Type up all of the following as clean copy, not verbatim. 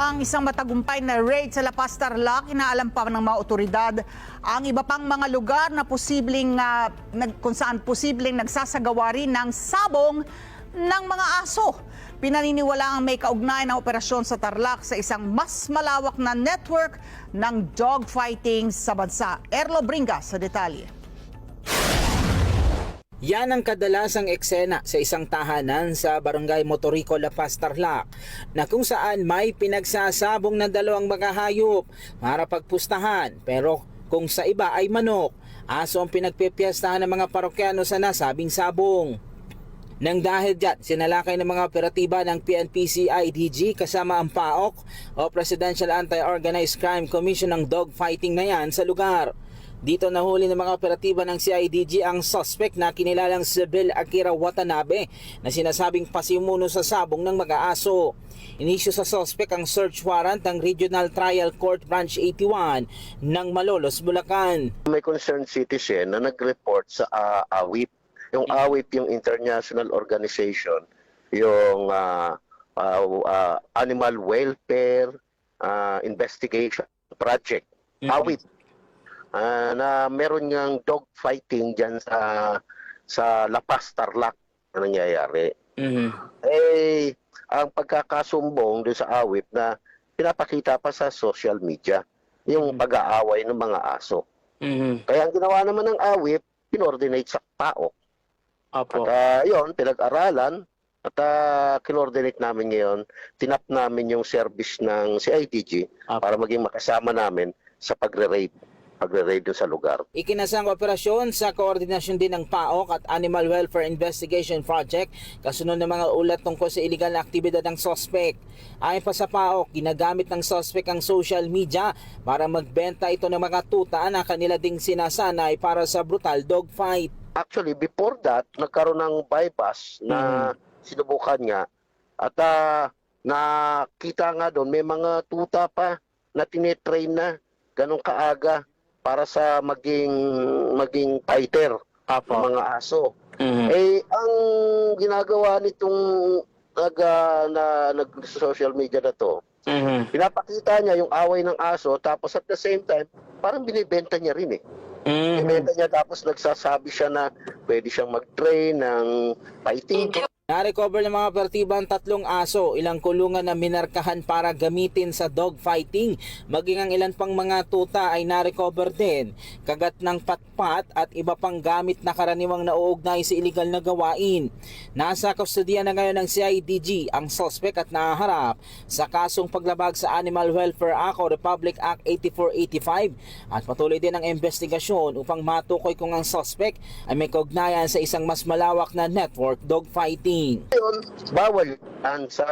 ang isang matagumpay na raid sa La Paz, Tarlac. Inaalam pa ng mga otoridad ang iba pang mga lugar na kung saan posibleng nagsasagawa rin ng sabong ng mga aso. Pinaniniwala ang may kaugnay ng operasyon sa Tarlac sa isang mas malawak na network ng dogfighting sa bansa. Erlo Bringas sa detalye. Yan ang kadalasang eksena sa isang tahanan sa Barangay Motorico, La Paz, Tarlac, na kung saan may pinagsasabong ng dalawang mga hayop para pagpustahan, pero kung sa iba ay manok, aso ang pinagpipiyastahan ng mga parokyano sa nasabing sabong. Nang dahil dyan, sinalakay ng mga operatiba ng PNP-CIDG kasama ang PAOK o Presidential Anti-Organized Crime Commission ng dogfighting na yan sa lugar. Dito nahuli ng mga operatiba ng CIDG ang suspect na kinilalang si Bill Akira Watanabe na sinasabing pasimuno sa sabong ng mga aso. Inisyu sa suspect ang search warrant ng Regional Trial Court Branch 81 ng Malolos, Bulacan. May concerned citizen na nag-report sa AWIP. Yung AWIP, yung International Organization, yung Animal Welfare Investigation Project, AWIP. Na meron ngang dog fighting dyan sa La Paz, Tarlac na nangyayari. Eh, ang pagkakasumbong doon sa AWIP na pinapakita pa sa social media yung pag-aaway ng mga aso. Kaya ang ginawa naman ng AWIP, pinordinate sa PAOK. At yun, pinag-aralan at kinordinate namin ngayon, tinap namin yung service ng CIDG para maging makasama namin sa pagre-raid dun sa lugar. Ikinasang operasyon sa koordinasyon din ng PAOK at Animal Welfare Investigation Project kasunod ng mga ulat tungkol sa illegal na aktibidad ng suspect. Ayon pa sa PAOK, ginagamit ng suspect ang social media para magbenta ito ng mga tuta na kanila ding sinasanay para sa brutal dogfight. Actually, before that, nagkaroon ng bypass na sinubukan nga at nakita nga doon may mga tuta pa na tinetrain na ganong kaaga para sa maging fighter ng mga aso. Eh, ang ginagawa nitong nag-social media na to, pinapakita niya yung away ng aso, tapos at the same time, parang binibenta niya rin eh. Binibenta niya, tapos nagsasabi siya na pwede siyang mag-train ng fighting. Na-recover ng mga operatiba ang 3 aso, ilang kulungan na minarkahan para gamitin sa dogfighting. Maging ang ilan pang mga tuta ay na-recover din, kagat ng patpat at iba pang gamit na karaniwang nauugnay sa iligal na gawain. Nasa kustodiya na ngayon ng CIDG ang suspect at nahaharap sa kasong paglabag sa Animal Welfare Act o Republic Act 8485 at patuloy din ang investigasyon upang matukoy kung ang suspect ay may kaugnayan sa isang mas malawak na network dogfighting. Ngayon, bawal yan sa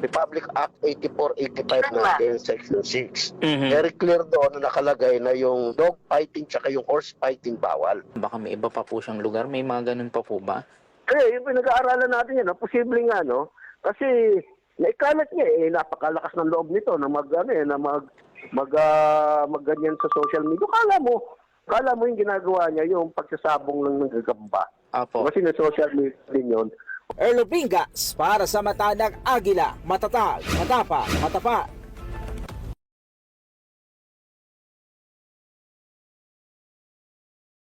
Republic Act 8485 natin, Section 6. Very clear doon na nakalagay na yung dog fighting tsaka yung horse fighting bawal. Baka may iba pa po siyang lugar, may mga ganun pa po ba? Kaya yung pinag-aaralan natin yan, posible nga, no? Kasi naikalat niya napakalakas ng loob nito na magganyan sa social media. Kala mo yung ginagawa niya yung pagsasabong lang ng gagamba. Kasi na social media din yun. Erlo Bringas para sa Mata ng Agila, matatag, matapa, matapat.